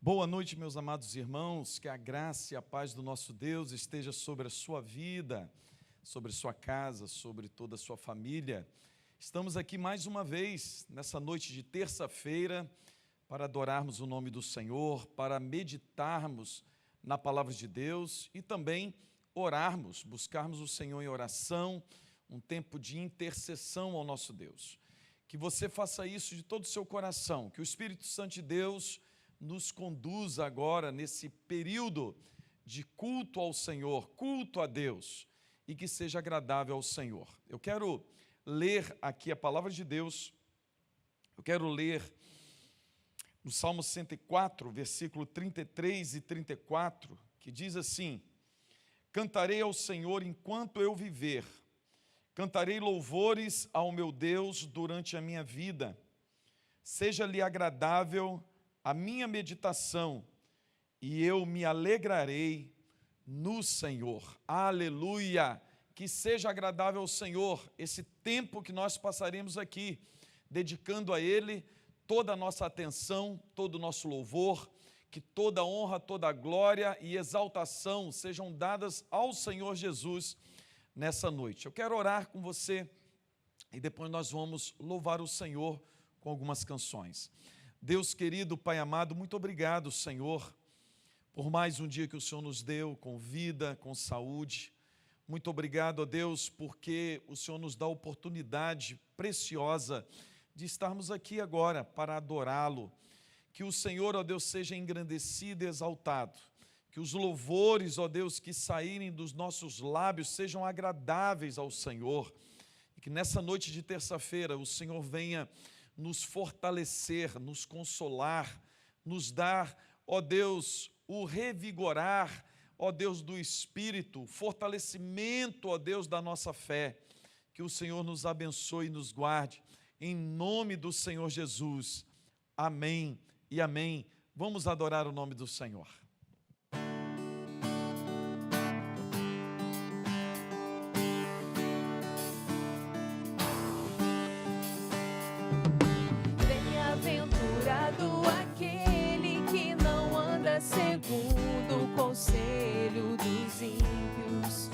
Boa noite, meus amados irmãos, que a graça e a paz do nosso Deus esteja sobre a sua vida, sobre a sua casa, sobre toda a sua família. Estamos aqui mais uma vez, nessa noite de terça-feira, para adorarmos o nome do Senhor, para meditarmos na palavra de Deus e também orarmos, buscarmos o Senhor em oração, um tempo de intercessão ao nosso Deus. Que você faça isso de todo o seu coração, que o Espírito Santo de Deus nos conduza agora nesse período de culto ao Senhor, culto a Deus, e que seja agradável ao Senhor. Eu quero ler aqui a palavra de Deus, eu quero ler no Salmo 104, versículo 33 e 34, que diz assim: cantarei ao Senhor enquanto eu viver, cantarei louvores ao meu Deus durante a minha vida, seja-lhe agradável a minha meditação, e eu me alegrarei no Senhor. Aleluia! Que seja agradável ao Senhor esse tempo que nós passaremos aqui, dedicando a Ele toda a nossa atenção, todo o nosso louvor, que toda a honra, toda a glória e exaltação sejam dadas ao Senhor Jesus nessa noite. Eu quero orar com você e depois nós vamos louvar o Senhor com algumas canções. Deus querido, Pai amado, muito obrigado, Senhor, por mais um dia que o Senhor nos deu, com vida, com saúde. Muito obrigado, ó Deus, porque o Senhor nos dá a oportunidade preciosa de estarmos aqui agora para adorá-lo. Que o Senhor, ó Deus, seja engrandecido e exaltado. Que os louvores, ó Deus, que saírem dos nossos lábios sejam agradáveis ao Senhor. E que nessa noite de terça-feira o Senhor venha nos fortalecer, nos consolar, nos dar, ó Deus, o revigorar, ó Deus do Espírito, fortalecimento, ó Deus, da nossa fé. Que o Senhor nos abençoe e nos guarde, em nome do Senhor Jesus. Amém e amém. Vamos adorar o nome do Senhor. Segundo o conselho dos ímpios,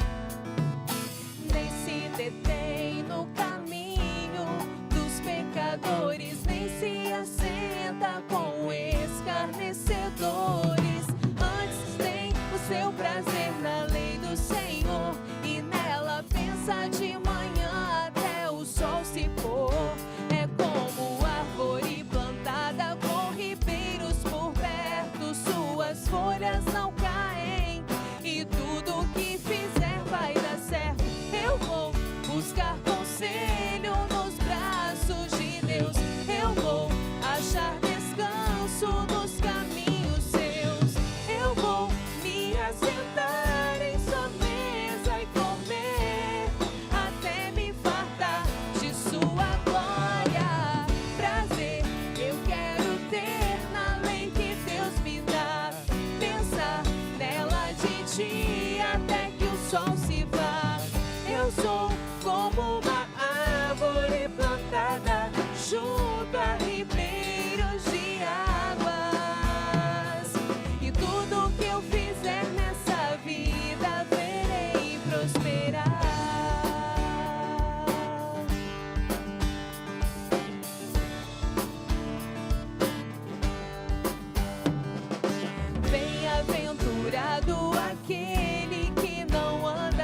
nem se detém no caminho dos pecadores, nem se assenta com escarnecedores. Antes tem o seu prazer na lei do Senhor, e nela pensa de manhã até o sol se pôr. É como árvore plantada com ribeiros por perto, suas folhas não caem, e tudo que fizer vai dar certo. Eu vou buscar conselho nos braços de Deus, eu vou achar descanso nos caminhos seus. Eu vou me assentar em sua mesa e comer até me fartar de sua glória. Prazer eu quero ter na lei que Deus me dá, pensar nela de dia até que o sol se vá. Eu sou como uma árvore plantada junto a ribeiros de águas, e tudo que eu fizer nessa vida verei prosperar. Bem-aventurado aquele que não anda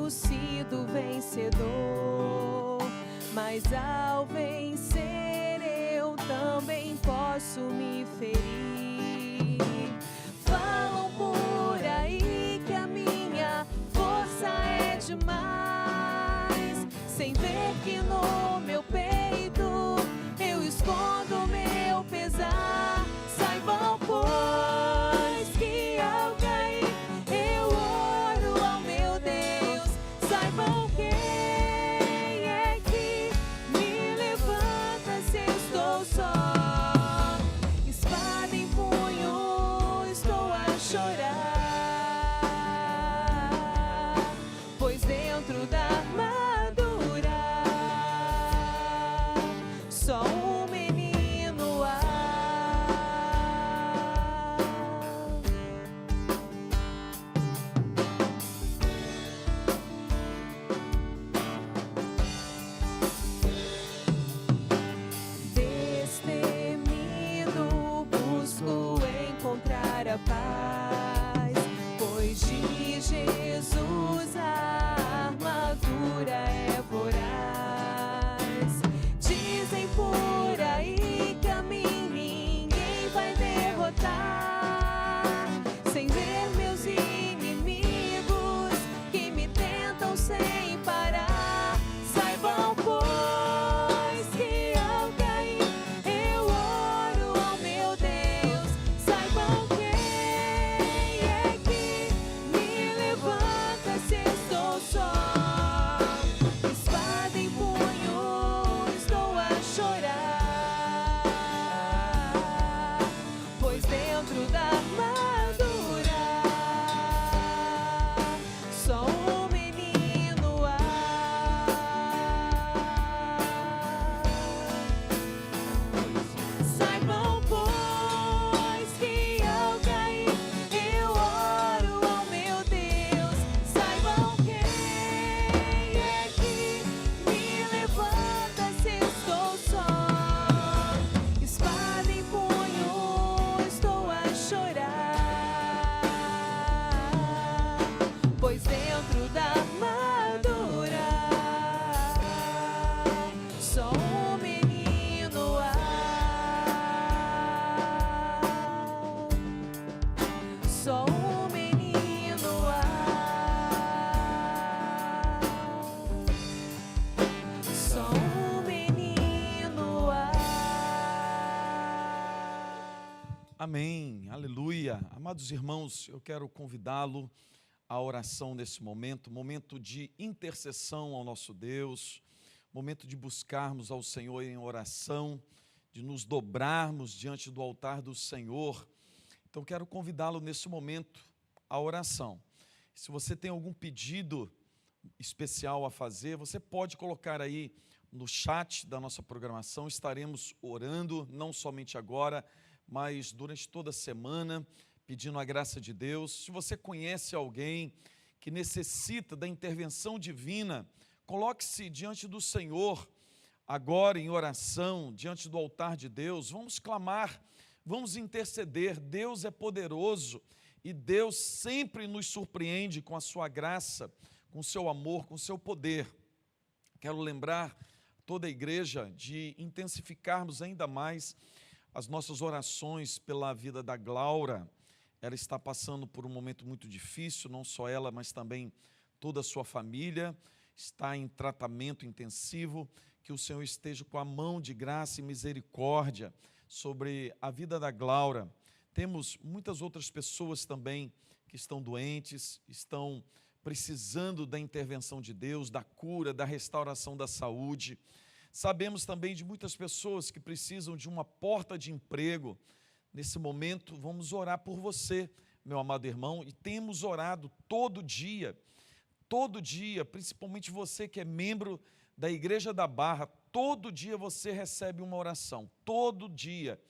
tenho sido vencedor, mas ao vencer eu também posso me ferir. Falam por aí que a minha força é demais, sem ver que no meu peito eu escondo meu pesar. Saibam, pois, que ao cair eu oro ao meu Deus. Saibam quem é que me levanta se estou só. Espada em punho, estou a chorar, pois dentro da armadura só um menino há. Destemido busco encontrar a paz, pois de Jesus a armadura é voraz. Dizem por aí que a mim ninguém vai derrotar, sem ver meus inimigos que me tentam sem parar. Saibam, pois, que ao cair eu oro ao meu Deus. Saibam quem é que me levanta se estou só. Espada em punho, estou a chorar, pois dentro da armadura só um menino há. Saibam, pois, que ao cair eu oro ao meu Deus. Saibam quem é que me levanta se estou só. Espada em punho, estou a chorar, pois dentro da armadura só um menino há. Só um menino há. Só um menino há. Amém, aleluia. Amados irmãos, eu quero convidá-lo à oração nesse momento, momento de intercessão ao nosso Deus, momento de buscarmos ao Senhor em oração, de nos dobrarmos diante do altar do Senhor. Então quero convidá-lo nesse momento à oração. Se você tem algum pedido especial a fazer, você pode colocar aí no chat da nossa programação. Estaremos orando, não somente agora, mas durante toda a semana, pedindo a graça de Deus. Se você conhece alguém que necessita da intervenção divina, coloque-se diante do Senhor, agora em oração, diante do altar de Deus. Vamos clamar, vamos interceder. Deus é poderoso e Deus sempre nos surpreende com a sua graça, com o seu amor, com o seu poder. Quero lembrar toda a igreja de intensificarmos ainda mais as nossas orações pela vida da Glaura. Ela está passando por um momento muito difícil, não só ela, mas também toda a sua família, está em tratamento intensivo. Que o Senhor esteja com a mão de graça e misericórdia sobre a vida da Glaura. Temos muitas outras pessoas também que estão doentes, estão precisando da intervenção de Deus, da cura, da restauração da saúde. Sabemos também de muitas pessoas que precisam de uma porta de emprego. Nesse momento, vamos orar por você, meu amado irmão, e temos orado todo dia, principalmente você que é membro da Igreja da Barra, todo dia você recebe uma oração, todo dia.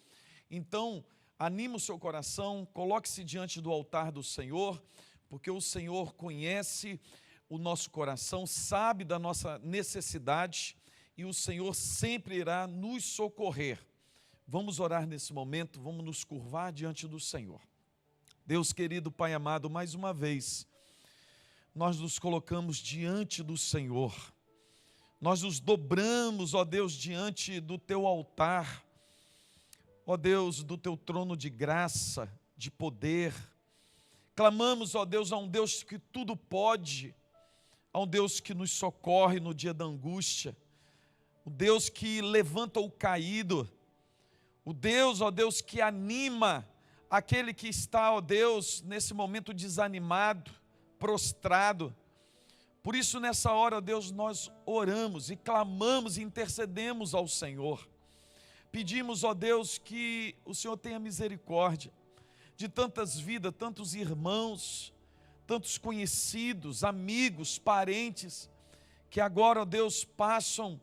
Então, anime o seu coração, coloque-se diante do altar do Senhor, porque o Senhor conhece o nosso coração, sabe da nossa necessidade, e o Senhor sempre irá nos socorrer. Vamos orar nesse momento, vamos nos curvar diante do Senhor. Deus querido, Pai amado, mais uma vez, nós nos colocamos diante do Senhor. Nós nos dobramos, ó Deus, diante do Teu altar, ó Deus, do Teu trono de graça, de poder. Clamamos, ó Deus, a um Deus que tudo pode, a um Deus que nos socorre no dia da angústia, o Deus que levanta o caído, o Deus, ó Deus, que anima aquele que está, ó Deus, nesse momento desanimado, prostrado. Por isso, nessa hora, ó Deus, nós oramos e clamamos e intercedemos ao Senhor. Pedimos, ó Deus, que o Senhor tenha misericórdia de tantas vidas, tantos irmãos, tantos conhecidos, amigos, parentes, que agora, ó Deus, passam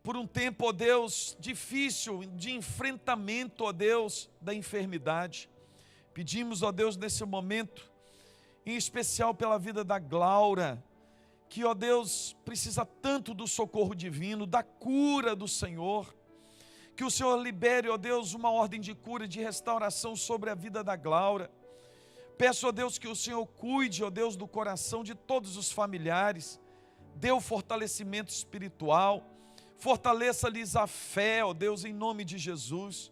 por um tempo, ó Deus, difícil de enfrentamento, ó Deus, da enfermidade. Pedimos, ó Deus, nesse momento, em especial pela vida da Glaura, que, ó Deus, precisa tanto do socorro divino, da cura do Senhor. Que o Senhor libere, ó Deus, uma ordem de cura, de restauração sobre a vida da Glaura. Peço, ó Deus, que o Senhor cuide, ó Deus, do coração de todos os familiares. Dê o fortalecimento espiritual. Fortaleça-lhes a fé, ó Deus, em nome de Jesus.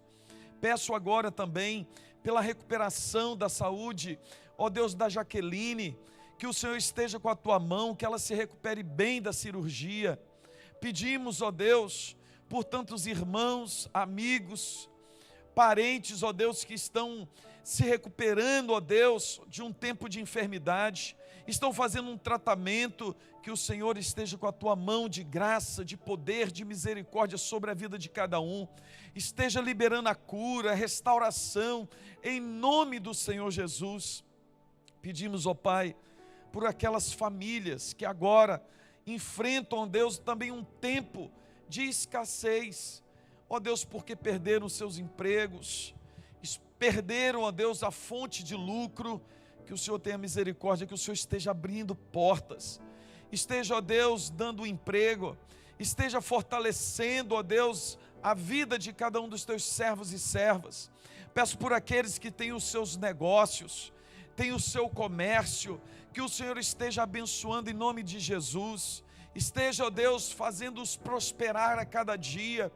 Peço agora também pela recuperação da saúde, ó Deus, da Jaqueline, que o Senhor esteja com a tua mão, que ela se recupere bem da cirurgia. Pedimos, ó Deus, por tantos irmãos, amigos, parentes, ó Deus, que estão se recuperando, ó Deus, de um tempo de enfermidade, estão fazendo um tratamento, que o Senhor esteja com a tua mão de graça, de poder, de misericórdia sobre a vida de cada um, esteja liberando a cura, a restauração, em nome do Senhor Jesus. Pedimos, ó Pai, por aquelas famílias que agora enfrentam, ó Deus, também um tempo de escassez, ó Deus, porque perderam seus empregos, perderam, ó Deus, a fonte de lucro. Que o Senhor tenha misericórdia, que o Senhor esteja abrindo portas, esteja, ó Deus, dando emprego, esteja fortalecendo, ó Deus, a vida de cada um dos teus servos e servas. Peço por aqueles que têm os seus negócios, têm o seu comércio, que o Senhor esteja abençoando em nome de Jesus, esteja, ó Deus, fazendo-os prosperar a cada dia.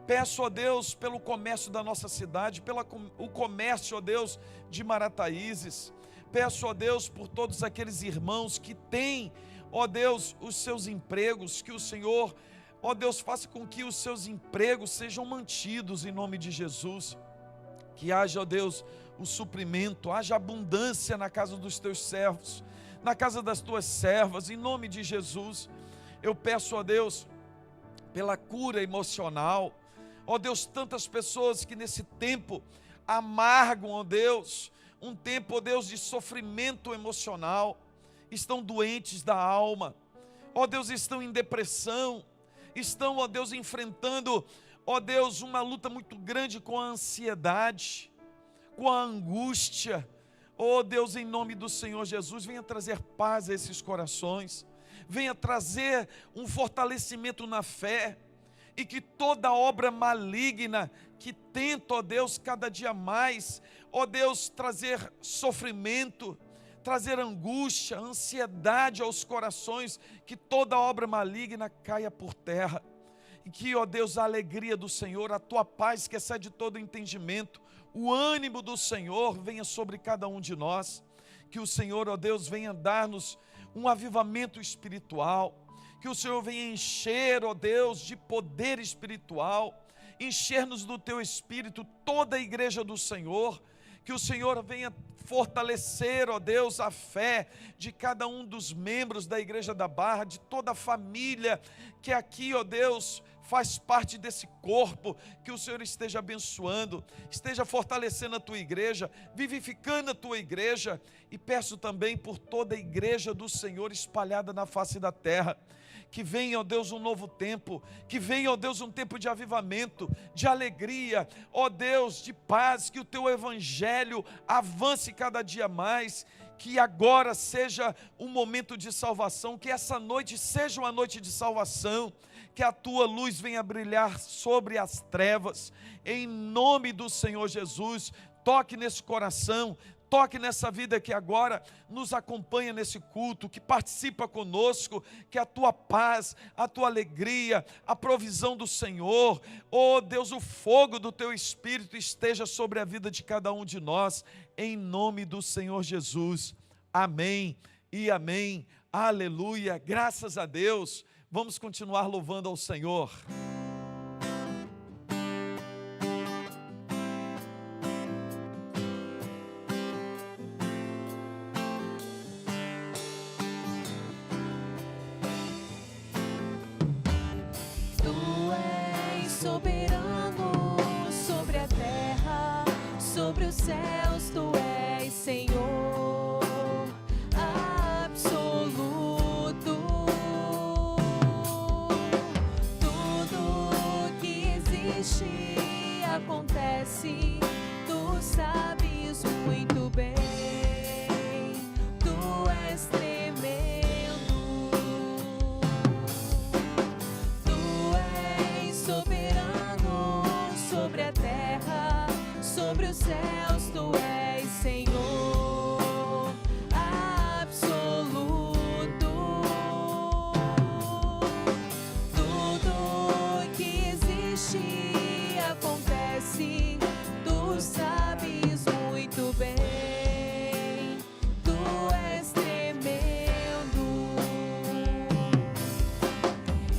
Peço, ó Deus, pelo comércio da nossa cidade, pelo comércio, ó Deus, de Marataízes. Peço, ó Deus, por todos aqueles irmãos que têm, ó Deus, os seus empregos, que o Senhor, ó Deus, faça com que os seus empregos sejam mantidos em nome de Jesus. Que haja, ó Deus, o suprimento, haja abundância na casa dos teus servos, na casa das tuas servas, em nome de Jesus. Eu peço, ó Deus, pela cura emocional, ó Deus, tantas pessoas que nesse tempo amargam, ó Deus, um tempo, ó Deus, de sofrimento emocional, estão doentes da alma, ó Deus, estão em depressão, estão, ó Deus, enfrentando, ó Deus, uma luta muito grande com a ansiedade, com a angústia. Ó Deus, em nome do Senhor Jesus, venha trazer paz a esses corações, venha trazer um fortalecimento na fé, e que toda obra maligna que tenta, ó Deus, cada dia mais, ó Deus, trazer sofrimento, trazer angústia, ansiedade aos corações, que toda obra maligna caia por terra, e que, ó Deus, a alegria do Senhor, a tua paz que excede todo entendimento, o ânimo do Senhor venha sobre cada um de nós, que o Senhor, ó Deus, venha dar-nos um avivamento espiritual, que o Senhor venha encher, ó Deus, de poder espiritual, encher-nos do teu Espírito, toda a igreja do Senhor, que o Senhor venha fortalecer, ó Deus, a fé de cada um dos membros da Igreja da Barra, de toda a família que aqui, ó Deus, faz parte desse corpo, que o Senhor esteja abençoando, esteja fortalecendo a tua igreja, vivificando a tua igreja, e peço também por toda a igreja do Senhor espalhada na face da terra, que venha, ó Deus, um novo tempo, que venha, ó Deus, um tempo de avivamento, de alegria, ó Deus, de paz, que o teu evangelho avance cada dia mais, que agora seja um momento de salvação, que essa noite seja uma noite de salvação, que a tua luz venha brilhar sobre as trevas, em nome do Senhor Jesus. Toque nesse coração, toque nessa vida que agora nos acompanha nesse culto, que participa conosco, que a tua paz, a tua alegria, a provisão do Senhor, oh Deus, o fogo do teu Espírito esteja sobre a vida de cada um de nós, em nome do Senhor Jesus. Amém e amém. Aleluia, graças a Deus. Vamos continuar louvando ao Senhor. Tu és soberano sobre a terra, sobre os céus, tu és Senhor absoluto. Tudo que existe acontece, tu sabes muito bem. Tu és tremendo. Tu és soberano sobre a terra, sobre os céus, tu és Senhor absoluto. Tudo que existe acontece, tu sabes muito bem. Tu és tremendo.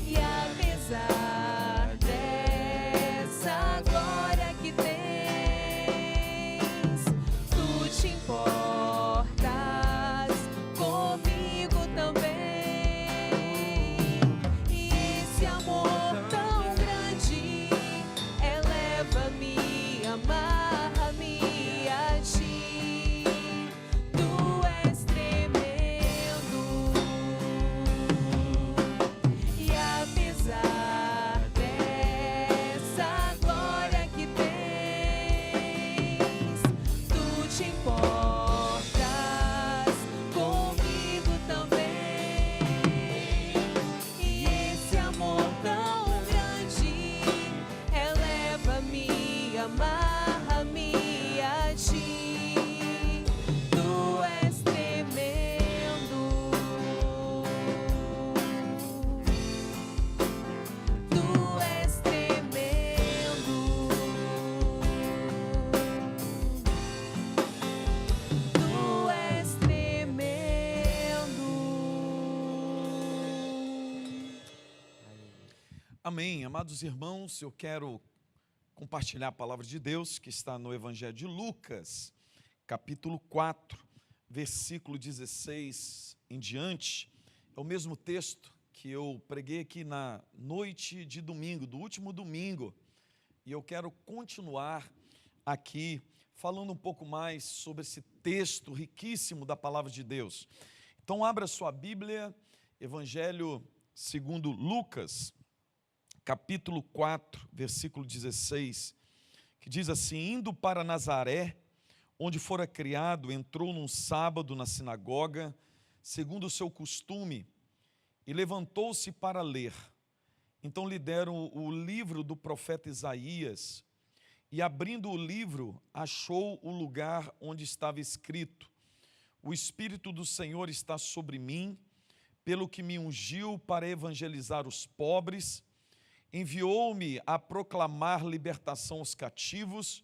E apesar dessa glória que tens, tu te importas comigo também. E esse amor tão grande eleva-me, amarra-me a ti. Tu és tremendo. E apesar dessa glória que tens, tu te importas comigo também. E esse amor tão grande eleva-me, amarra-me a ti. Tu és tremendo. Tu és tremendo. Tu és tremendo. Amém. Amados irmãos, eu quero compartilhar a palavra de Deus que está no Evangelho de Lucas, capítulo 4, versículo 16 em diante. É o mesmo texto que eu preguei aqui na noite de domingo, do último domingo. E eu quero continuar aqui falando um pouco mais sobre esse texto riquíssimo da palavra de Deus. Então abra sua Bíblia, Evangelho segundo Lucas, capítulo 4, versículo 16, que diz assim: indo para Nazaré, onde fora criado, entrou num sábado na sinagoga, segundo o seu costume, e levantou-se para ler. Então lhe deram o livro do profeta Isaías, e abrindo o livro, achou o lugar onde estava escrito: o Espírito do Senhor está sobre mim, pelo que me ungiu para evangelizar os pobres, enviou-me a proclamar libertação aos cativos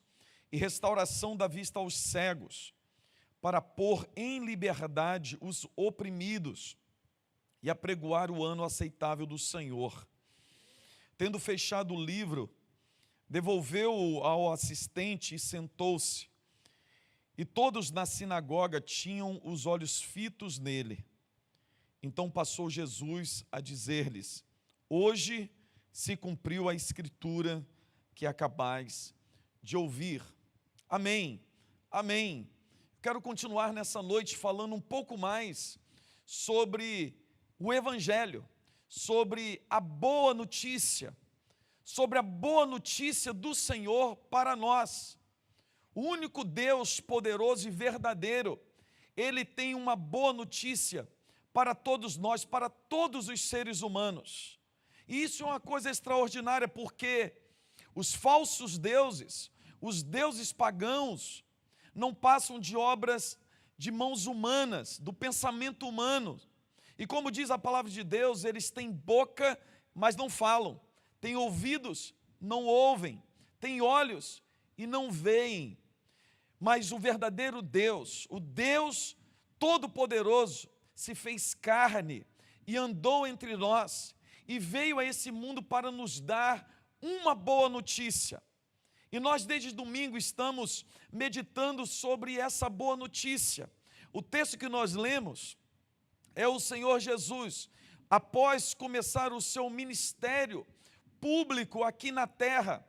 e restauração da vista aos cegos, para pôr em liberdade os oprimidos e apregoar o ano aceitável do Senhor. Tendo fechado o livro, devolveu-o ao assistente e sentou-se. E todos na sinagoga tinham os olhos fitos nele. Então passou Jesus a dizer-lhes: hoje se cumpriu a escritura que acabais de ouvir. Amém, amém. Quero continuar nessa noite falando um pouco mais sobre o Evangelho, sobre a boa notícia, sobre a boa notícia do Senhor para nós. O único Deus poderoso e verdadeiro, Ele tem uma boa notícia para todos nós, para todos os seres humanos. E isso é uma coisa extraordinária, porque os falsos deuses, os deuses pagãos, não passam de obras de mãos humanas, do pensamento humano. E como diz a palavra de Deus, eles têm boca, mas não falam, têm ouvidos, não ouvem, têm olhos e não veem. Mas o verdadeiro Deus, o Deus Todo-Poderoso, se fez carne e andou entre nós e veio a esse mundo para nos dar uma boa notícia. E nós desde domingo estamos meditando sobre essa boa notícia. O texto que nós lemos é o Senhor Jesus, após começar o seu ministério público aqui na terra,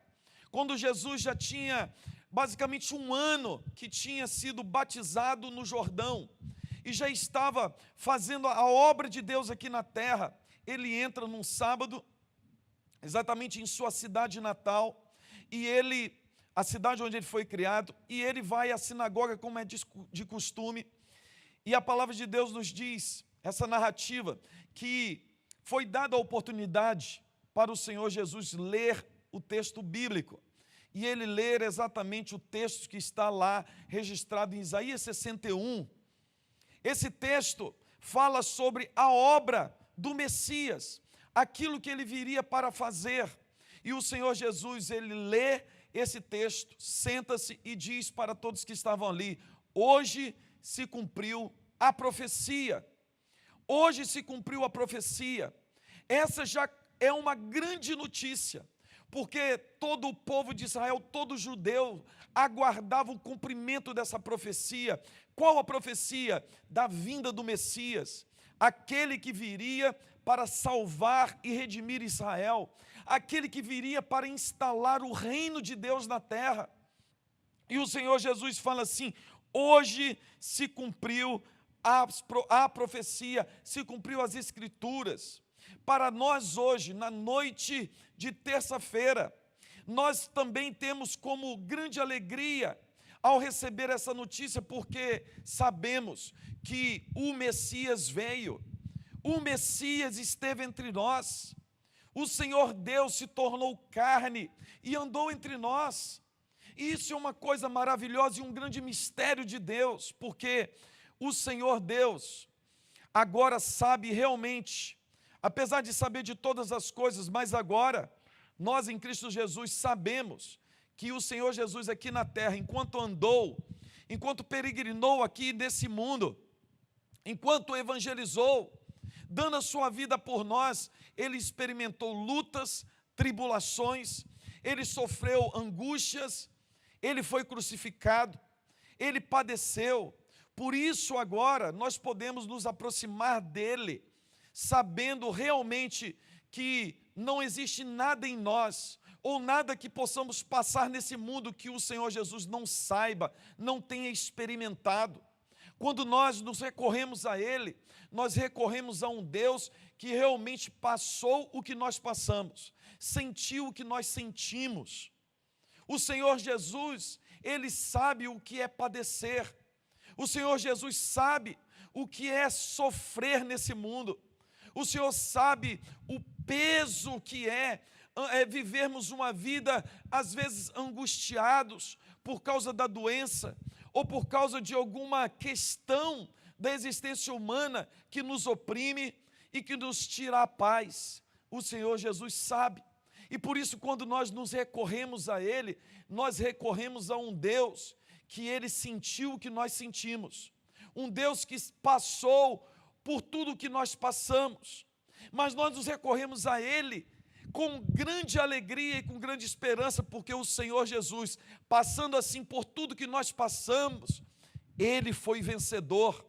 quando Jesus já tinha basicamente 1 ano que tinha sido batizado no Jordão, e já estava fazendo a obra de Deus aqui na terra. Ele entra num sábado, exatamente em sua cidade natal, e a cidade onde ele foi criado, e ele vai à sinagoga como é de costume, e a palavra de Deus nos diz, essa narrativa, que foi dada a oportunidade para o Senhor Jesus ler o texto bíblico, e ele ler exatamente o texto que está lá registrado em Isaías 61. Esse texto fala sobre a obra do Messias, aquilo que ele viria para fazer. E o Senhor Jesus, ele lê esse texto, senta-se e diz para todos que estavam ali: hoje se cumpriu a profecia. Hoje se cumpriu a profecia. Essa já é uma grande notícia, porque todo o povo de Israel, todo judeu, aguardava o cumprimento dessa profecia. Qual a profecia? Da vinda do Messias, aquele que viria para salvar e redimir Israel, aquele que viria para instalar o reino de Deus na terra. E o Senhor Jesus fala assim: hoje se cumpriu a profecia, se cumpriu as Escrituras. Para nós hoje, na noite de terça-feira, nós também temos como grande alegria ao receber essa notícia, porque sabemos que o Messias veio, o Messias esteve entre nós, o Senhor Deus se tornou carne e andou entre nós. Isso é uma coisa maravilhosa e um grande mistério de Deus, porque o Senhor Deus agora sabe realmente, apesar de saber de todas as coisas, mas agora nós em Cristo Jesus sabemos que o Senhor Jesus aqui na terra, enquanto andou, enquanto peregrinou aqui nesse mundo, enquanto evangelizou, dando a sua vida por nós, ele experimentou lutas, tribulações, ele sofreu angústias, ele foi crucificado, ele padeceu. Por isso agora nós podemos nos aproximar dele, sabendo realmente que não existe nada em nós, ou nada que possamos passar nesse mundo que o Senhor Jesus não saiba, não tenha experimentado. Quando nós nos recorremos a Ele, nós recorremos a um Deus que realmente passou o que nós passamos, sentiu o que nós sentimos. O Senhor Jesus, Ele sabe o que é padecer. O Senhor Jesus sabe o que é sofrer nesse mundo. O Senhor sabe o peso que é vivermos uma vida, às vezes, angustiados por causa da doença ou por causa de alguma questão da existência humana que nos oprime e que nos tira a paz. O Senhor Jesus sabe. E por isso, quando nós nos recorremos a Ele, nós recorremos a um Deus que Ele sentiu o que nós sentimos. Um Deus que passou por tudo o que nós passamos. Mas nós nos recorremos a Ele com grande alegria e com grande esperança, porque o Senhor Jesus, passando assim por tudo que nós passamos, Ele foi vencedor,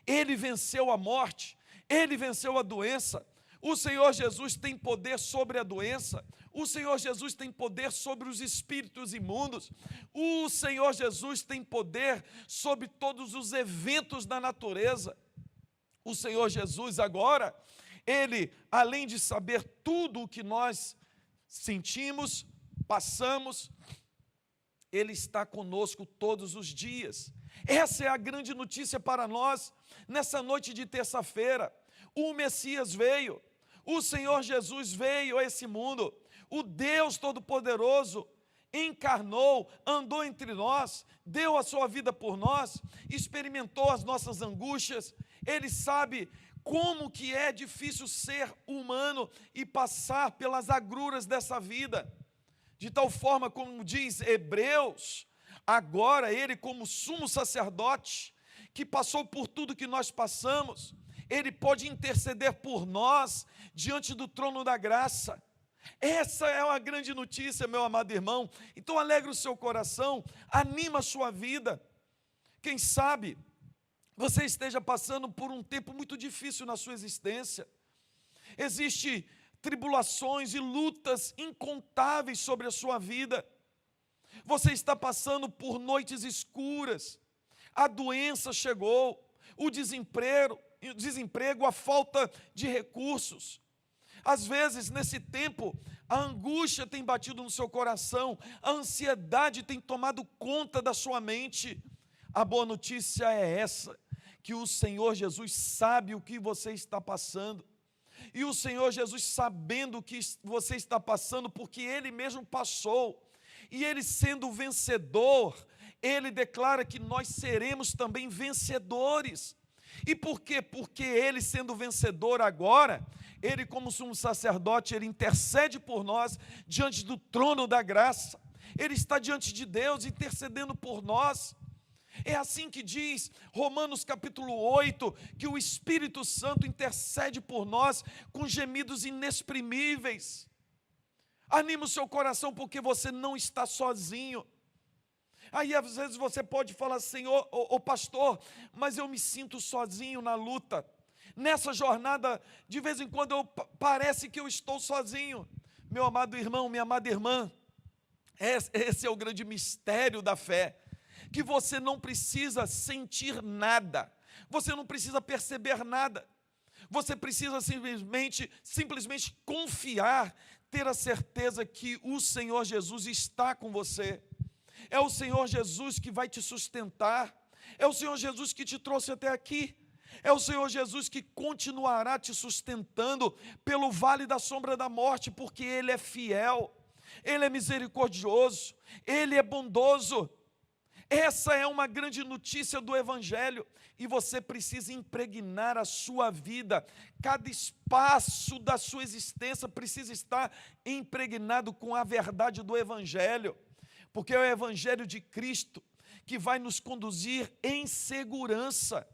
Ele venceu a morte, Ele venceu a doença. O Senhor Jesus tem poder sobre a doença, o Senhor Jesus tem poder sobre os espíritos imundos, o Senhor Jesus tem poder sobre todos os eventos da natureza. O Senhor Jesus agora, Ele, além de saber tudo o que nós sentimos, passamos, Ele está conosco todos os dias. Essa é a grande notícia para nós, nessa noite de terça-feira. O Messias veio, o Senhor Jesus veio a esse mundo, o Deus Todo-Poderoso, encarnou, andou entre nós, deu a sua vida por nós, experimentou as nossas angústias. Ele sabe como que é difícil ser humano e passar pelas agruras dessa vida. De tal forma, como diz Hebreus, agora ele, como sumo sacerdote, que passou por tudo que nós passamos, ele pode interceder por nós diante do trono da graça. Essa é uma grande notícia, meu amado irmão. Então alegre o seu coração, anima a sua vida. Quem sabe você esteja passando por um tempo muito difícil na sua existência. Existem tribulações e lutas incontáveis sobre a sua vida. Você está passando por noites escuras. A doença chegou, o desemprego, a falta de recursos. Às vezes, nesse tempo, a angústia tem batido no seu coração, a ansiedade tem tomado conta da sua mente. A boa notícia é essa, que o Senhor Jesus sabe o que você está passando. E o Senhor Jesus, sabendo o que você está passando, porque Ele mesmo passou, e Ele sendo vencedor, Ele declara que nós seremos também vencedores. E por quê? Porque Ele sendo vencedor agora, Ele como sumo sacerdote, Ele intercede por nós diante do trono da graça. Ele está diante de Deus intercedendo por nós. É assim que diz Romanos capítulo 8, que o Espírito Santo intercede por nós com gemidos inexprimíveis. Anima o seu coração porque você não está sozinho. Aí às vezes você pode falar assim, ô pastor, mas eu me sinto sozinho na luta. Nessa jornada, de vez em quando parece que eu estou sozinho. Meu amado irmão, minha amada irmã, esse é o grande mistério da fé. Que você não precisa sentir nada, você não precisa perceber nada, você precisa simplesmente confiar, ter a certeza que o Senhor Jesus está com você. É o Senhor Jesus que vai te sustentar, é o Senhor Jesus que te trouxe até aqui, é o Senhor Jesus que continuará te sustentando pelo vale da sombra da morte, porque Ele é fiel, Ele é misericordioso, Ele é bondoso. Essa é uma grande notícia do Evangelho, e você precisa impregnar a sua vida, cada espaço da sua existência precisa estar impregnado com a verdade do Evangelho, porque é o Evangelho de Cristo que vai nos conduzir em segurança,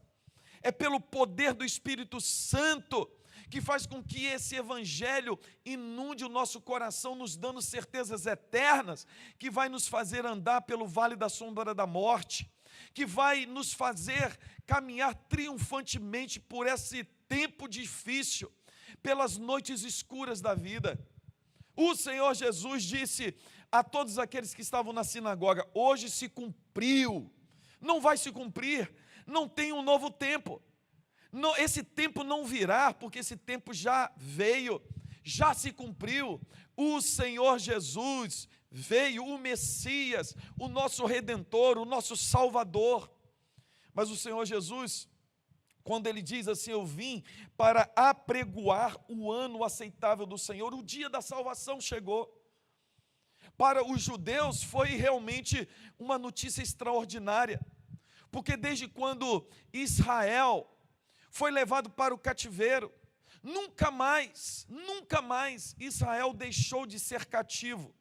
é pelo poder do Espírito Santo que faz com que esse Evangelho inunde o nosso coração, nos dando certezas eternas, que vai nos fazer andar pelo vale da sombra da morte, que vai nos fazer caminhar triunfantemente por esse tempo difícil, pelas noites escuras da vida. O Senhor Jesus disse a todos aqueles que estavam na sinagoga, hoje se cumpriu, não vai se cumprir, não tem um novo tempo. Não, esse tempo não virá, porque esse tempo já veio, já se cumpriu. O Senhor Jesus veio, o Messias, o nosso Redentor, o nosso Salvador. Mas o Senhor Jesus, quando Ele diz assim, eu vim para apregoar o ano aceitável do Senhor, o dia da salvação chegou. Para os judeus foi realmente uma notícia extraordinária, porque desde quando Israel foi levado para o cativeiro, nunca mais Israel deixou de ser cativo.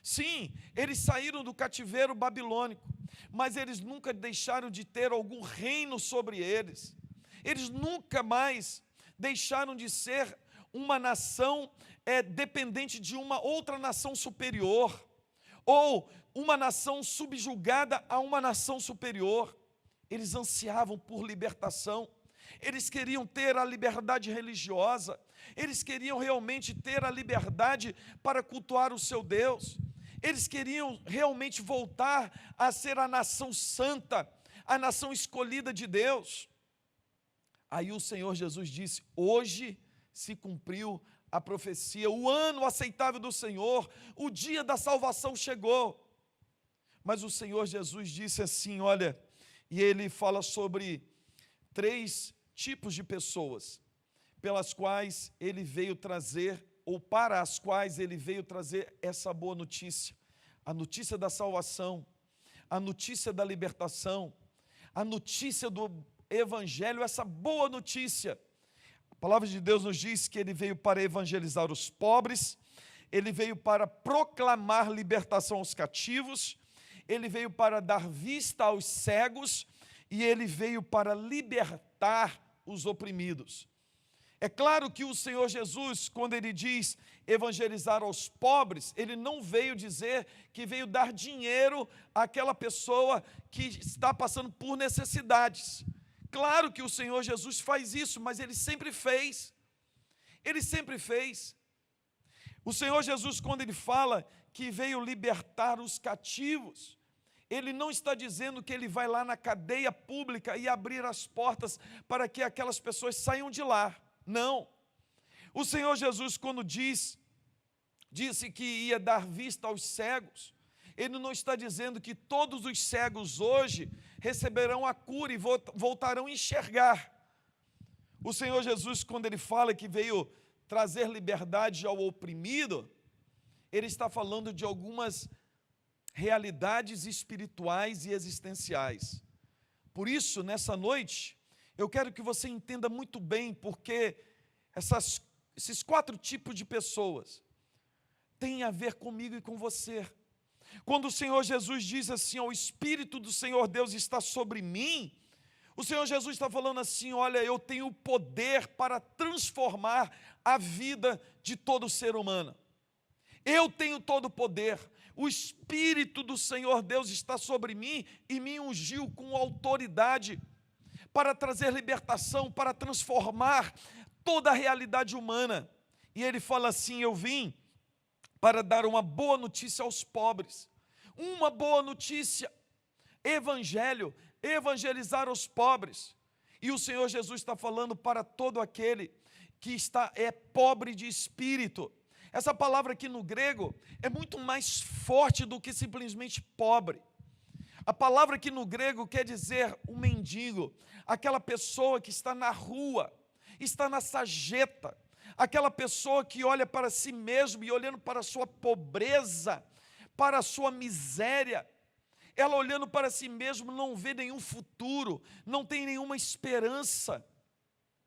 Sim, eles saíram do cativeiro babilônico, mas eles nunca deixaram de ter algum reino sobre eles. Eles nunca mais deixaram de ser uma nação dependente de uma outra nação superior, ou uma nação subjugada a uma nação superior. Eles ansiavam por libertação. Eles queriam ter a liberdade religiosa, eles queriam realmente ter a liberdade para cultuar o seu Deus, eles queriam realmente voltar a ser a nação santa, a nação escolhida de Deus. Aí o Senhor Jesus disse, hoje se cumpriu a profecia, o ano aceitável do Senhor, o dia da salvação chegou. Mas o Senhor Jesus disse assim, olha, e Ele fala sobre 3 tipos de pessoas pelas quais Ele veio trazer, ou para as quais Ele veio trazer essa boa notícia. a notícia da salvação, a notícia da libertação, a notícia do Evangelho, essa boa notícia. A palavra de Deus nos diz que Ele veio para evangelizar os pobres, Ele veio para proclamar libertação aos cativos, Ele veio para dar vista aos cegos e Ele veio para libertar os oprimidos. É claro que o Senhor Jesus, quando Ele diz evangelizar aos pobres, Ele não veio dizer que veio dar dinheiro àquela pessoa que está passando por necessidades. Claro que o Senhor Jesus faz isso, mas Ele sempre fez. Ele sempre fez. O Senhor Jesus, quando Ele fala que veio libertar os cativos, Ele não está dizendo que Ele vai lá na cadeia pública e abrir as portas para que aquelas pessoas saiam de lá. Não. O Senhor Jesus, quando disse que ia dar vista aos cegos, Ele não está dizendo que todos os cegos hoje receberão a cura e voltarão a enxergar. O Senhor Jesus, quando Ele fala que veio trazer liberdade ao oprimido, Ele está falando de algumas realidades espirituais e existenciais. Por isso, nessa noite, eu quero que você entenda muito bem, porque esses 4 tipos de pessoas têm a ver comigo e com você. Quando o Senhor Jesus diz assim, o Espírito do Senhor Deus está sobre mim, o Senhor Jesus está falando assim, olha, eu tenho o poder para transformar a vida de todo ser humano. Eu tenho todo o poder. O Espírito do Senhor Deus está sobre mim e me ungiu com autoridade para trazer libertação, para transformar toda a realidade humana. E Ele fala assim, eu vim para dar uma boa notícia aos pobres. Uma boa notícia, Evangelho, evangelizar os pobres. E o Senhor Jesus está falando para todo aquele que é pobre de espírito. Essa palavra aqui no grego é muito mais forte do que simplesmente pobre. A palavra aqui no grego quer dizer um mendigo, aquela pessoa que está na rua, está na sarjeta, aquela pessoa que olha para si mesmo e olhando para a sua pobreza, para a sua miséria, ela olhando para si mesmo não vê nenhum futuro, não tem nenhuma esperança.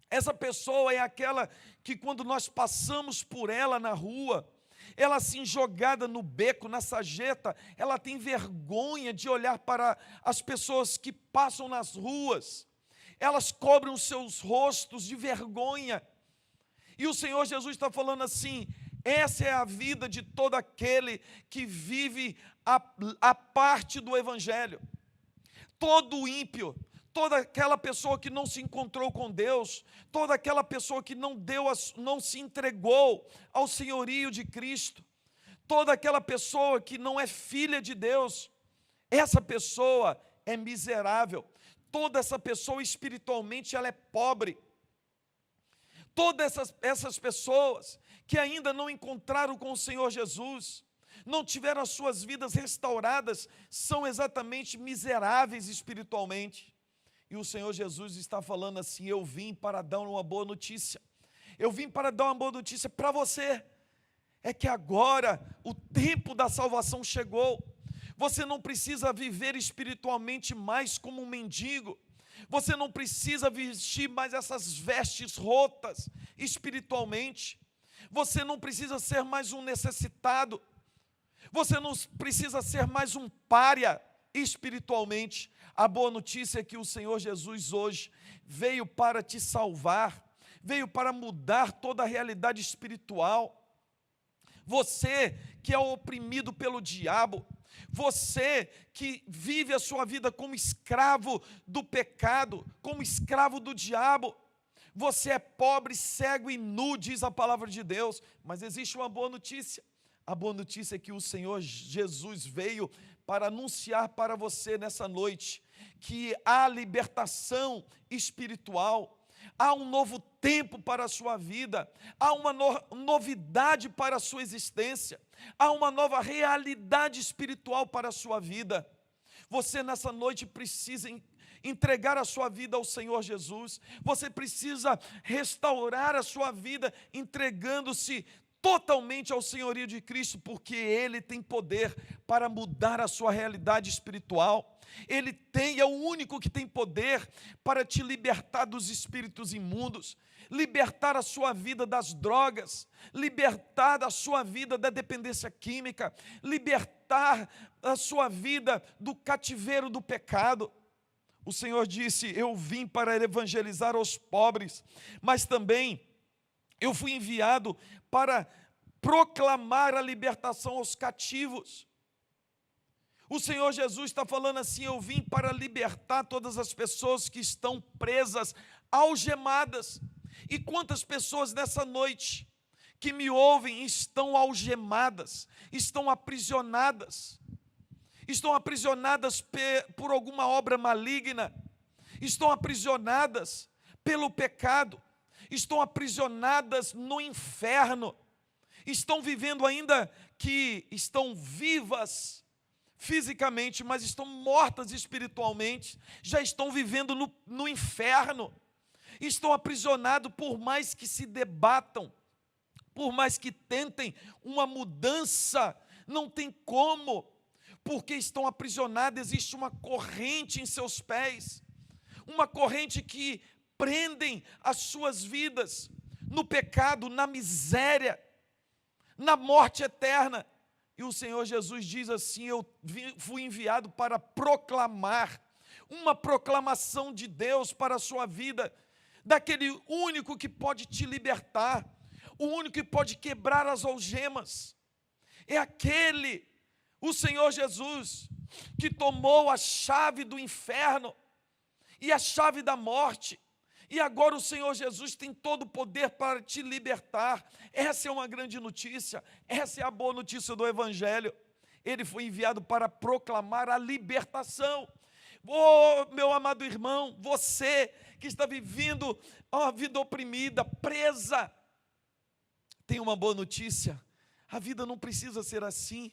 Essa pessoa é aquela que quando nós passamos por ela na rua, ela assim jogada no beco, na sarjeta, ela tem vergonha de olhar para as pessoas que passam nas ruas, elas cobrem os seus rostos de vergonha, e o Senhor Jesus está falando assim, essa é a vida de todo aquele que vive a parte do Evangelho. Todo ímpio, toda aquela pessoa que não se encontrou com Deus, toda aquela pessoa que não se entregou ao senhorio de Cristo, toda aquela pessoa que não é filha de Deus, essa pessoa é miserável, toda essa pessoa espiritualmente ela é pobre. Todas essas pessoas que ainda não encontraram com o Senhor Jesus, não tiveram as suas vidas restauradas, são exatamente miseráveis espiritualmente. E o Senhor Jesus está falando assim, eu vim para dar uma boa notícia. Eu vim para dar uma boa notícia para você. É que agora o tempo da salvação chegou. Você não precisa viver espiritualmente mais como um mendigo. Você não precisa vestir mais essas vestes rotas espiritualmente. Você não precisa ser mais um necessitado. Você não precisa ser mais um pária espiritualmente. A boa notícia é que o Senhor Jesus hoje veio para te salvar, veio para mudar toda a realidade espiritual. Você que é oprimido pelo diabo, você que vive a sua vida como escravo do pecado, como escravo do diabo, você é pobre, cego e nu, diz a palavra de Deus, mas existe uma boa notícia. A boa notícia é que o Senhor Jesus veio para anunciar para você nessa noite que há libertação espiritual, há um novo tempo para a sua vida, há uma novidade para a sua existência, há uma nova realidade espiritual para a sua vida. Você nessa noite precisa entregar a sua vida ao Senhor Jesus, você precisa restaurar a sua vida entregando-se totalmente ao senhorio de Cristo, porque Ele tem poder para mudar a sua realidade espiritual. Ele é o único que tem poder para te libertar dos espíritos imundos, libertar a sua vida das drogas, libertar a sua vida da dependência química, libertar a sua vida do cativeiro do pecado. O Senhor disse: eu vim para evangelizar aos pobres, mas também eu fui enviado para proclamar a libertação aos cativos. O Senhor Jesus está falando assim: eu vim para libertar todas as pessoas que estão presas, algemadas. E quantas pessoas nessa noite que me ouvem estão algemadas, estão aprisionadas por alguma obra maligna, estão aprisionadas pelo pecado, estão aprisionadas no inferno, estão vivendo ainda que estão vivas fisicamente, mas estão mortas espiritualmente, já estão vivendo no inferno, estão aprisionados por mais que se debatam, por mais que tentem uma mudança, não tem como, porque estão aprisionados. Existe uma corrente em seus pés, uma corrente que prendem as suas vidas no pecado, na miséria, na morte eterna. E o Senhor Jesus diz assim: eu fui enviado para proclamar, uma proclamação de Deus para a sua vida, daquele único que pode te libertar, o único que pode quebrar as algemas, é aquele, o Senhor Jesus, que tomou a chave do inferno e a chave da morte, e agora o Senhor Jesus tem todo o poder para te libertar. Essa é uma grande notícia, essa é a boa notícia do Evangelho. Ele foi enviado para proclamar a libertação. Oh, meu amado irmão, você que está vivendo uma vida oprimida, presa, tem uma boa notícia: a vida não precisa ser assim.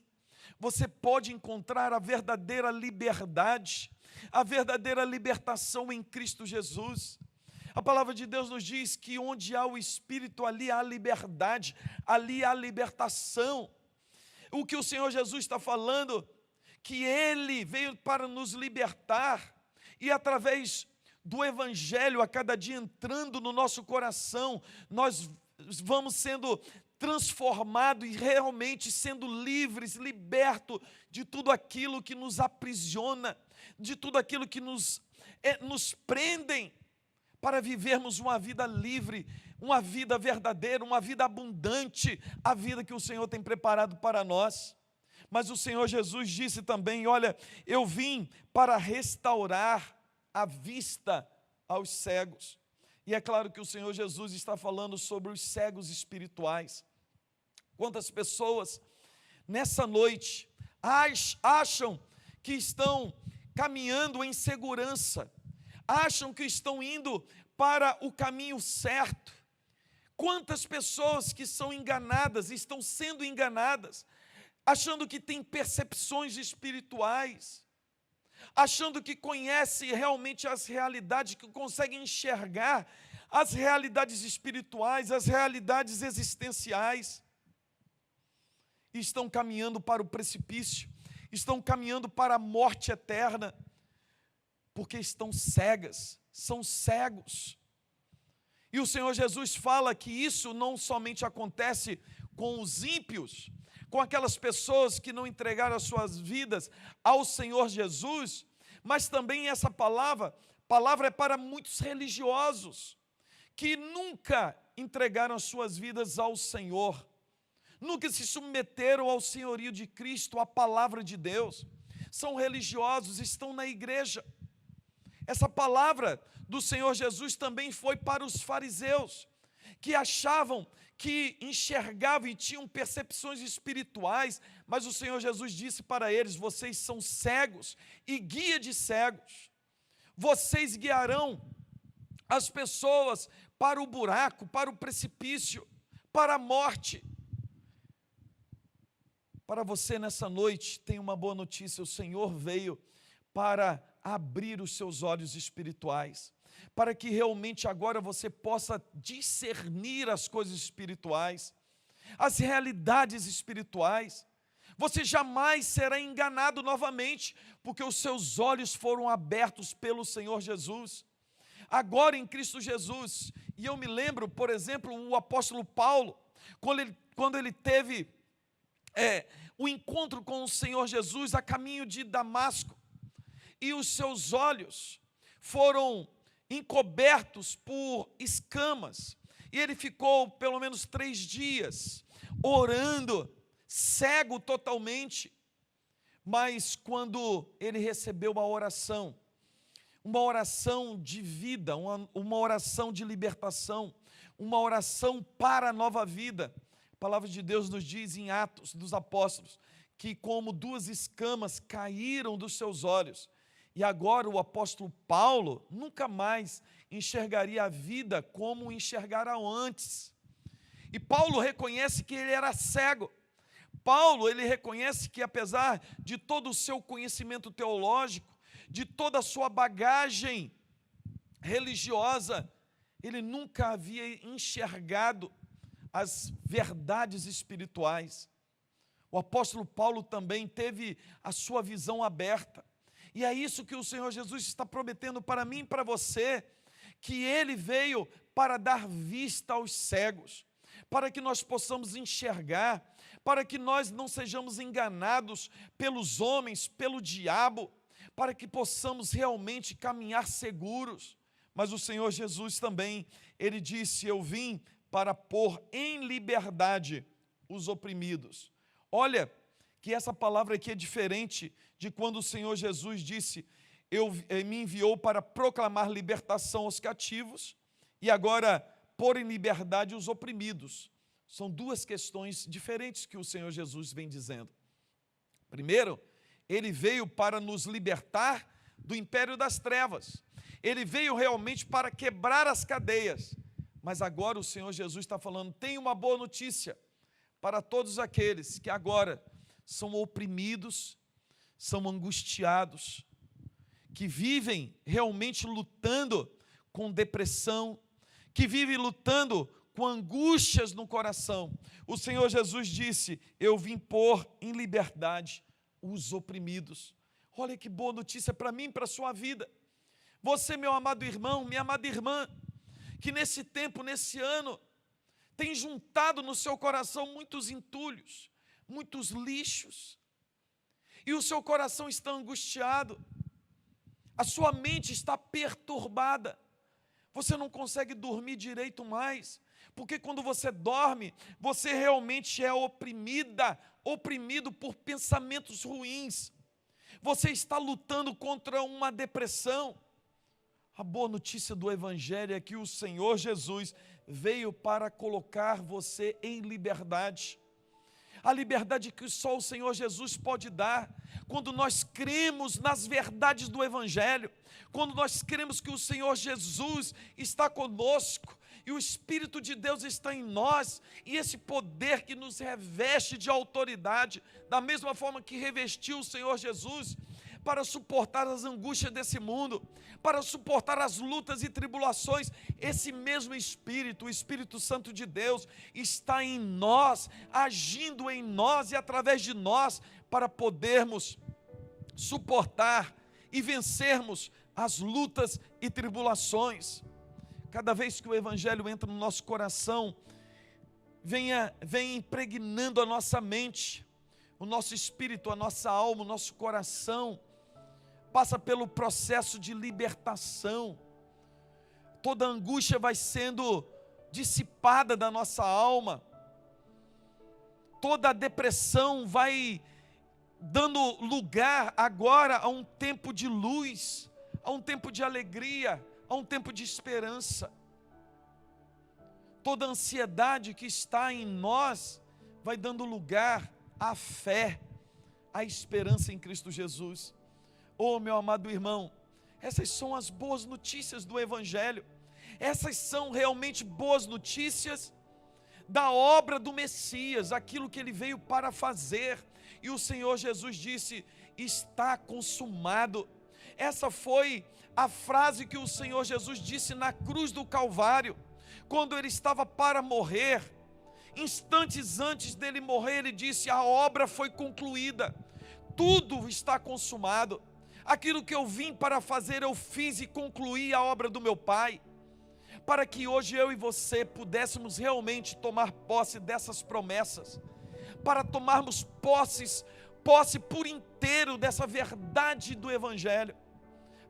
Você pode encontrar a verdadeira liberdade, a verdadeira libertação em Cristo Jesus. A palavra de Deus nos diz que onde há o Espírito, ali há liberdade, ali há libertação. O que o Senhor Jesus está falando, que Ele veio para nos libertar, e através do Evangelho, a cada dia entrando no nosso coração, nós vamos sendo transformados e realmente sendo livres, libertos de tudo aquilo que nos aprisiona, de tudo aquilo que nos prendem, para vivermos uma vida livre, uma vida verdadeira, uma vida abundante, a vida que o Senhor tem preparado para nós. Mas o Senhor Jesus disse também: olha, eu vim para restaurar a vista aos cegos. E é claro que o Senhor Jesus está falando sobre os cegos espirituais. Quantas pessoas nessa noite acham que estão caminhando em segurança, acham que estão indo para o caminho certo. Quantas pessoas que são enganadas, estão sendo enganadas, achando que têm percepções espirituais, achando que conhecem realmente as realidades, que conseguem enxergar as realidades espirituais, as realidades existenciais. E estão caminhando para o precipício, estão caminhando para a morte eterna, porque estão cegas, são cegos. E o Senhor Jesus fala que isso não somente acontece com os ímpios, com aquelas pessoas que não entregaram as suas vidas ao Senhor Jesus, mas também essa palavra é para muitos religiosos, que nunca entregaram as suas vidas ao Senhor, nunca se submeteram ao senhorio de Cristo, à palavra de Deus, são religiosos, estão na igreja. Essa palavra do Senhor Jesus também foi para os fariseus, que achavam que enxergavam e tinham percepções espirituais, mas o Senhor Jesus disse para eles: vocês são cegos e guia de cegos, vocês guiarão as pessoas para o buraco, para o precipício, para a morte. Para você nessa noite, tem uma boa notícia: o Senhor veio para abrir os seus olhos espirituais, para que realmente agora você possa discernir as coisas espirituais. as realidades espirituais. Você jamais será enganado novamente, porque os seus olhos foram abertos pelo Senhor Jesus. Agora em Cristo Jesus, e eu me lembro, por exemplo, o apóstolo Paulo, quando ele teve o encontro com o Senhor Jesus a caminho de Damasco, e os seus olhos foram encobertos por escamas, e ele ficou pelo menos 3 dias orando, cego totalmente. Mas quando ele recebeu uma oração de vida, uma oração de libertação, uma oração para a nova vida, a palavra de Deus nos diz em Atos dos Apóstolos, que como 2 escamas caíram dos seus olhos, e agora o apóstolo Paulo nunca mais enxergaria a vida como enxergara antes. E Paulo reconhece que ele era cego. Paulo, ele reconhece que apesar de todo o seu conhecimento teológico, de toda a sua bagagem religiosa, ele nunca havia enxergado as verdades espirituais. O apóstolo Paulo também teve a sua visão aberta. E é isso que o Senhor Jesus está prometendo para mim e para você, que Ele veio para dar vista aos cegos, para que nós possamos enxergar, para que nós não sejamos enganados pelos homens, pelo diabo, para que possamos realmente caminhar seguros. Mas o Senhor Jesus também, Ele disse: eu vim para pôr em liberdade os oprimidos. Olha, que essa palavra aqui é diferente de quando o Senhor Jesus disse: me enviou para proclamar libertação aos cativos e agora pôr em liberdade os oprimidos. São 2 questões diferentes que o Senhor Jesus vem dizendo. Primeiro, Ele veio para nos libertar do império das trevas. Ele veio realmente para quebrar as cadeias. Mas agora o Senhor Jesus está falando: tem uma boa notícia para todos aqueles que agora são oprimidos, são angustiados, que vivem realmente lutando com depressão, que vivem lutando com angústias no coração. O Senhor Jesus disse: eu vim pôr em liberdade os oprimidos. Olha que boa notícia para mim e para a sua vida. Você, meu amado irmão, minha amada irmã, que nesse tempo, nesse ano, tem juntado no seu coração muitos entulhos, muitos lixos, e o seu coração está angustiado, a sua mente está perturbada, você não consegue dormir direito mais, porque quando você dorme, você realmente é oprimido por pensamentos ruins, você está lutando contra uma depressão. A boa notícia do Evangelho é que o Senhor Jesus veio para colocar você em liberdade. A liberdade que só o Senhor Jesus pode dar, quando nós cremos nas verdades do Evangelho, quando nós cremos que o Senhor Jesus está conosco, e o Espírito de Deus está em nós, e esse poder que nos reveste de autoridade, da mesma forma que revestiu o Senhor Jesus, para suportar as angústias desse mundo, para suportar as lutas e tribulações, esse mesmo Espírito, o Espírito Santo de Deus, está em nós, agindo em nós e através de nós, para podermos suportar e vencermos as lutas e tribulações. Cada vez que o Evangelho entra no nosso coração, vem impregnando a nossa mente, o nosso espírito, a nossa alma, o nosso coração, passa pelo processo de libertação, toda angústia vai sendo dissipada da nossa alma, toda a depressão vai dando lugar agora a um tempo de luz, a um tempo de alegria, a um tempo de esperança. Toda a ansiedade que está em nós vai dando lugar à fé, à esperança em Cristo Jesus. Oh, meu amado irmão, essas são as boas notícias do Evangelho, essas são realmente boas notícias da obra do Messias, aquilo que Ele veio para fazer, e o Senhor Jesus disse: está consumado. Essa foi a frase que o Senhor Jesus disse na cruz do Calvário, quando Ele estava para morrer, Instantes antes dele morrer, ele disse: a obra foi concluída, tudo está consumado. Aquilo que eu vim para fazer, eu fiz e concluí a obra do meu Pai. Para que hoje eu e você pudéssemos realmente tomar posse dessas promessas, para tomarmos posse por inteiro dessa verdade do Evangelho,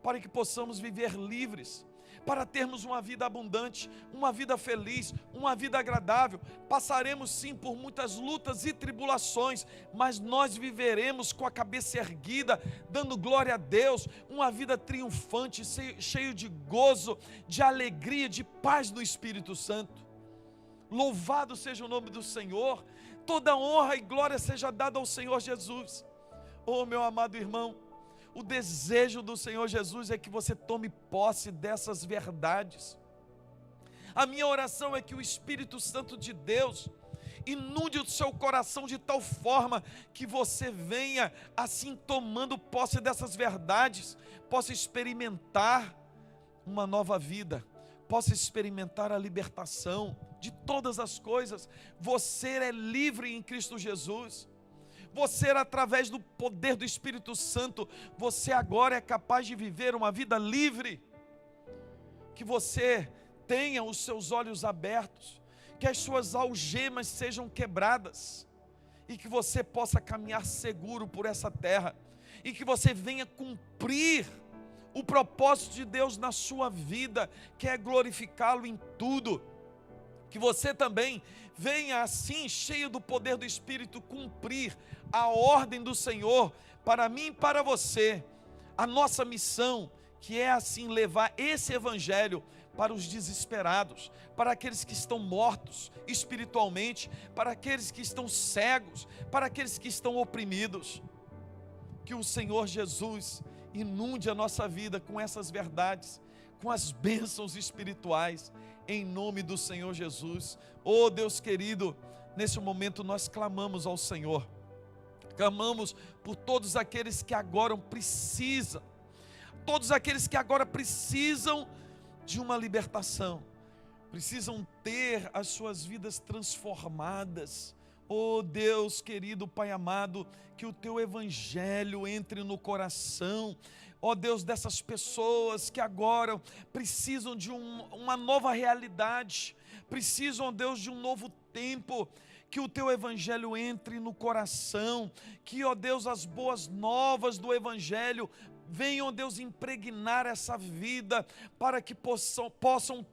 para que possamos viver livres, para termos uma vida abundante, uma vida feliz, uma vida agradável. Passaremos sim por muitas lutas e tribulações, mas nós viveremos com a cabeça erguida, dando glória a Deus, uma vida triunfante, cheio de gozo, de alegria, de paz no Espírito Santo. Louvado seja o nome do Senhor, toda honra e glória seja dada ao Senhor Jesus. Oh, meu amado irmão, o desejo do Senhor Jesus é que você tome posse dessas verdades. A minha oração é que o Espírito Santo de Deus inunde o seu coração de tal forma que você venha assim tomando posse dessas verdades, possa experimentar uma nova vida, possa experimentar a libertação de todas as coisas. Você é livre em Cristo Jesus. Você, através do poder do Espírito Santo, você agora é capaz de viver uma vida livre. Que você tenha os seus olhos abertos, que as suas algemas sejam quebradas, e que você possa caminhar seguro por essa terra, e que você venha cumprir o propósito de Deus na sua vida, que é glorificá-lo em tudo. Que você também venha assim, cheio do poder do Espírito, cumprir a ordem do Senhor para mim e para você. A nossa missão, que é assim levar esse Evangelho para os desesperados, para aqueles que estão mortos espiritualmente, para aqueles que estão cegos, para aqueles que estão oprimidos. Que o Senhor Jesus inunde a nossa vida com essas verdades, com as bênçãos espirituais, em nome do Senhor Jesus. Oh Deus querido, nesse momento nós clamamos ao Senhor, clamamos por todos aqueles que agora precisam, de uma libertação, precisam ter as suas vidas transformadas. Oh Deus querido, Pai amado, que o Teu Evangelho entre no coração, ó Deus, dessas pessoas que agora precisam de uma nova realidade, precisam, ó Deus, de um novo tempo. Que o Teu Evangelho entre no coração, que, ó Deus, as boas novas do Evangelho venham, ó Deus, impregnar essa vida, para que possam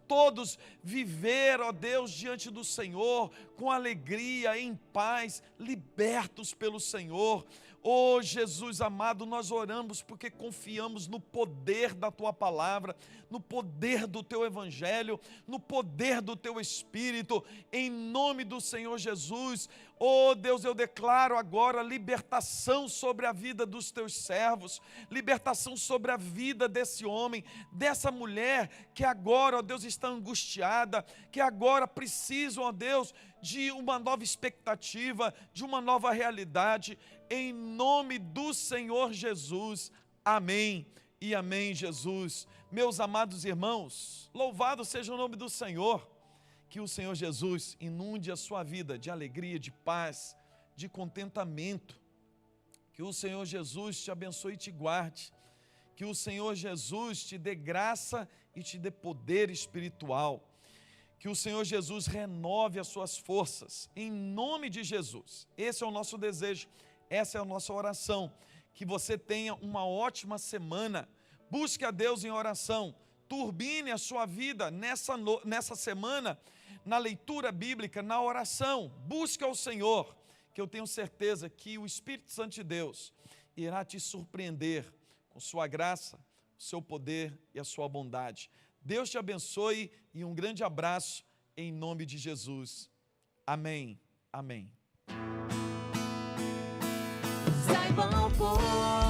todos viver, ó Deus, diante do Senhor, com alegria, em paz, libertos pelo Senhor. Oh Jesus amado, nós oramos porque confiamos no poder da Tua palavra, no poder do Teu Evangelho, no poder do Teu Espírito, em nome do Senhor Jesus. Oh Deus, eu declaro agora libertação sobre a vida dos Teus servos, libertação sobre a vida desse homem, dessa mulher que agora, ó Deus, está angustiada, que agora precisam, ó Deus, de uma nova expectativa, de uma nova realidade, em nome do Senhor Jesus. Amém e amém, Jesus. Meus amados irmãos, louvado seja o nome do Senhor. Que o Senhor Jesus inunde a sua vida de alegria, de paz, de contentamento. Que o Senhor Jesus te abençoe e te guarde. Que o Senhor Jesus te dê graça e te dê poder espiritual. Que o Senhor Jesus renove as suas forças, em nome de Jesus. Esse é o nosso desejo, essa é a nossa oração. Que você tenha uma ótima semana. Busque a Deus em oração. Turbine a sua vida nessa semana, na leitura bíblica, na oração. Busque ao Senhor, que eu tenho certeza que o Espírito Santo de Deus irá te surpreender com sua graça, o seu poder e a sua bondade. Deus te abençoe e um grande abraço em nome de Jesus. Amém. Amém. Saibam, pois